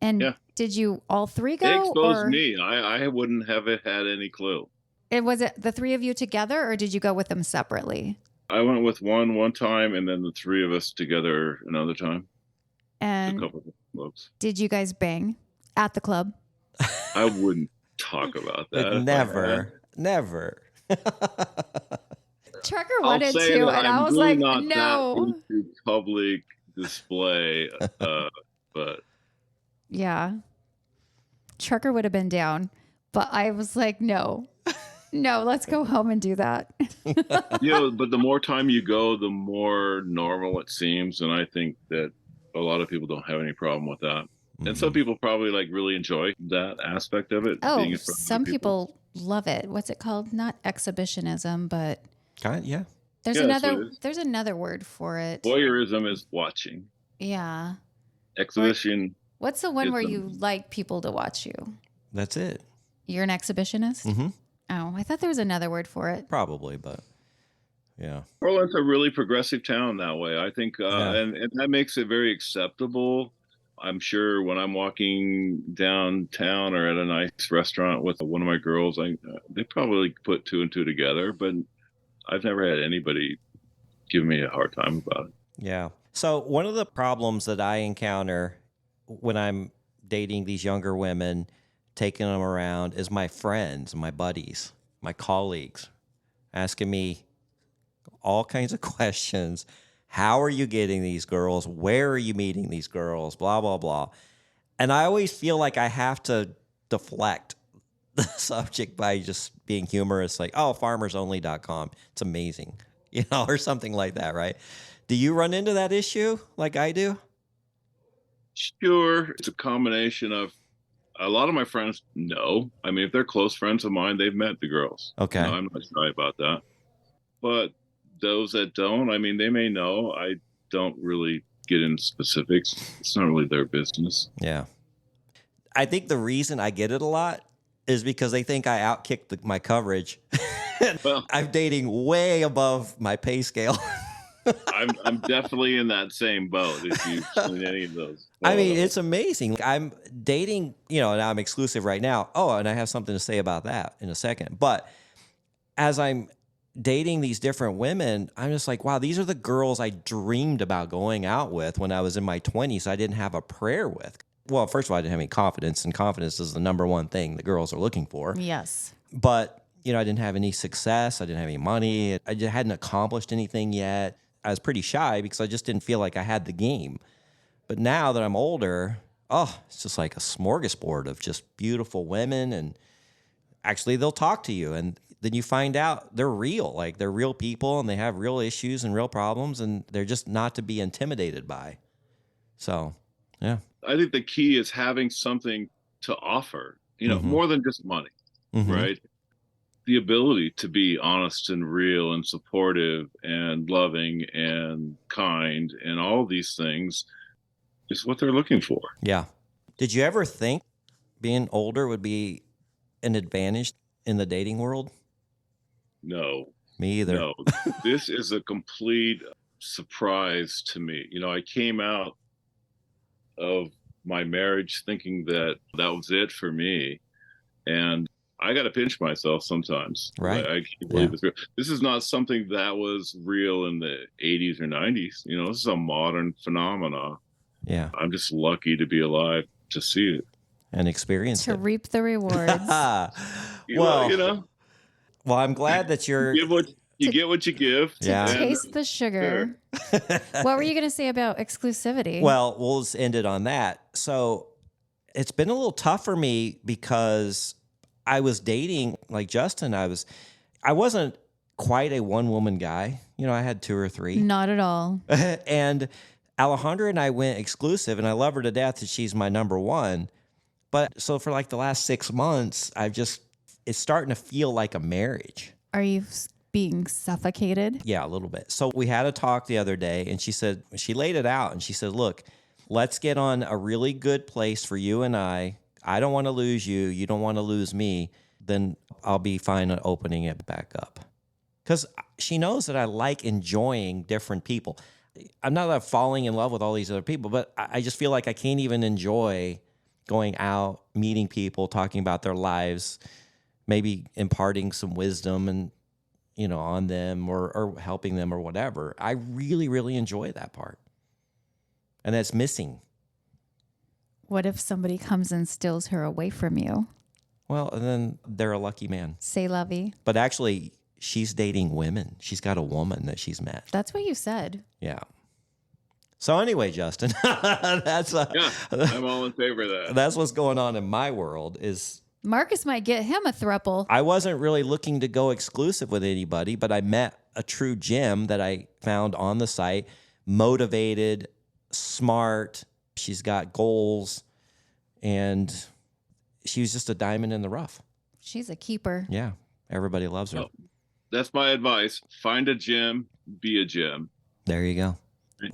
And
yeah.
Did you all three go?
They exposed me. I wouldn't have had any clue.
Was it the three of you together, or did you go with them separately?
I went with one time, and then the three of us together another time.
And
a couple of clubs.
Did you guys bang at the club?
I wouldn't talk about that.
Never.
Trucker wanted to, and I was
really
like,
not
no.
That into public display, but
yeah, Trucker would have been down, but I was like, no, let's go home and do that.
But the more time you go, the more normal it seems, and I think that a lot of people don't have any problem with that. And some people probably really enjoy that aspect of it.
Oh, some people love it. What's it called? Not exhibitionism, but
yeah.
There's another word for it.
Voyeurism is watching.
Yeah.
Exhibition.
What's the one where you like people to watch you?
That's it.
You're an exhibitionist?
Mm-hmm.
Oh, I thought there was another word for it.
Probably, but yeah.
Portland's a really progressive town that way. I think, and that makes it very acceptable. I'm sure when I'm walking downtown or at a nice restaurant with one of my girls, they probably put two and two together, but I've never had anybody give me a hard time about it.
Yeah. So one of the problems that I encounter when I'm dating these younger women, taking them around, is my friends, my buddies, my colleagues asking me all kinds of questions. How are you getting these girls? Where are you meeting these girls? Blah, blah, blah. And I always feel like I have to deflect the subject by just being humorous, like, oh, farmersonly.com. It's amazing, or something like that, right? Do you run into that issue like I do?
Sure. It's a combination of a lot of my friends know. I mean, if they're close friends of mine, they've met the girls.
Okay.
I'm not shy about that. But those that don't, I mean, they may know. I don't really get into specifics. It's not really their business.
Yeah. I think the reason I get it a lot is because they think I outkicked my coverage.
Well,
I'm dating way above my pay scale.
I'm definitely in that same boat if you've seen any of those.
I mean, it's amazing. I'm dating, and I'm exclusive right now. Oh, and I have something to say about that in a second. But as I'm dating these different women, I'm just like, wow, these are the girls I dreamed about going out with when I was in my 20s. I didn't have a prayer with. Well, first of all, I didn't have any confidence, and confidence is the number one thing the girls are looking for.
Yes.
But, I didn't have any success. I didn't have any money. I just hadn't accomplished anything yet. I was pretty shy because I just didn't feel like I had the game. But now that I'm older, it's just like a smorgasbord of just beautiful women. And actually, they'll talk to you. And then you find out they're real. Like, they're real people, and they have real issues and real problems. And they're just not to be intimidated by. So, yeah.
I think the key is having something to offer, more than just money, right? The ability to be honest and real and supportive and loving and kind and all these things is what they're looking for.
Yeah. Did you ever think being older would be an advantage in the dating world?
No.
Me either.
No. This is a complete surprise to me. I came out of my marriage thinking that was it for me. And I got to pinch myself sometimes.
Right.
I can't believe it's real. This is not something that was real in the 80s or 90s. This is a modern phenomenon.
Yeah.
I'm just lucky to be alive to see it.
And experience
to
it.
reap the rewards.
Well, I'm glad that you're...
You get what you give.
Yeah.
Taste the sugar. Sure. What were you going to say about exclusivity?
Well, we'll just end it on that. So it's been a little tough for me because I was dating, like Justin, I wasn't quite a one-woman guy. I had two or three.
Not at all.
And Alejandra and I went exclusive, and I love her to death, and she's my number one. But so for like the last 6 months, it's starting to feel like a marriage.
Are you being suffocated?
Yeah, a little bit. So we had a talk the other day, and she laid it out, and she said, look, let's get on a really good place for you and I. I don't want to lose you. You don't want to lose me. Then I'll be fine on opening it back up. Because she knows that I like enjoying different people. I'm not like falling in love with all these other people, but I just feel like I can't even enjoy going out, meeting people, talking about their lives, maybe imparting some wisdom and on them or helping them or whatever. I really, really enjoy that part. And that's missing.
What if somebody comes and steals her away from you?
Well, then they're a lucky man.
C'est la vie.
But actually, she's dating women. She's got a woman that she's met.
That's what you said.
Yeah. So anyway, Justin, that's
I'm all in favor of that.
That's what's going on in my world is
Marcus might get him a throuple.
I wasn't really looking to go exclusive with anybody, but I met a true gem that I found on the site, motivated, smart. She's got goals, and she was just a diamond in the rough.
She's a keeper.
Yeah. Everybody loves her.
Well, that's my advice. Find a gem, be a gem.
There you go.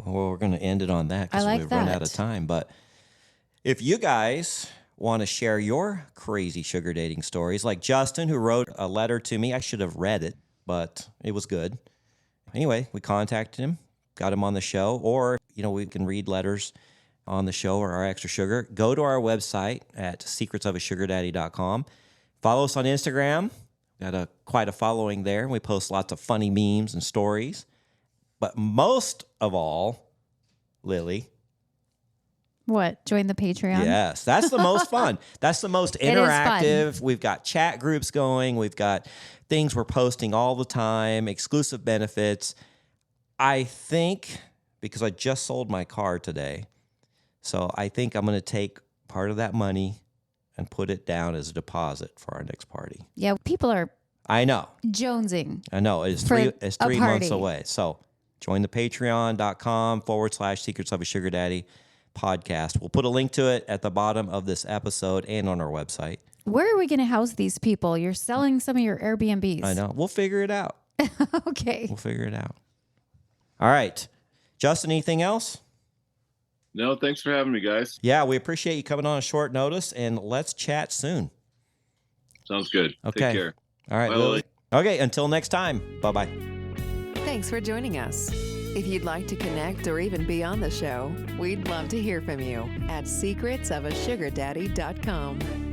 Well, we're going to end it on that because we've run out of time. But if you guys want to share your crazy sugar dating stories, like Justin, who wrote a letter to me, I should have read it, but it was good. Anyway, we contacted him, got him on the show, or, we can read letters on the show or our extra sugar. Go to our website at secretsofasugardaddy.com. Follow us on Instagram. Got quite a following there. We post lots of funny memes and stories. But most of all, Lily.
What? Join the Patreon?
Yes, that's the most fun. That's the most interactive. We've got chat groups going. We've got things we're posting all the time, exclusive benefits. I think, because I just sold my car today, so I think I'm going to take part of that money and put it down as a deposit for our next party.
Yeah, people are
I know.
jonesing.
I know. It's
For
it's
a
3 months
party.
away. So join the patreon.com/Secrets of a Sugar Daddy podcast. We'll put a link to it at the bottom of this episode and on our website.
Where are we going to house these people? You're selling some of your Airbnbs.
I know. We'll figure it out.
Okay.
We'll figure it out. All right. Justin, anything else?
No, thanks for having me, guys.
Yeah, we appreciate you coming on a short notice, and let's chat soon.
Sounds good.
Okay.
Take care.
All right,
Bye,
Lily.
Lily.
Okay, until next time. Bye-bye.
Thanks for joining us. If you'd like to connect or even be on the show, we'd love to hear from you at secretsofasugardaddy.com.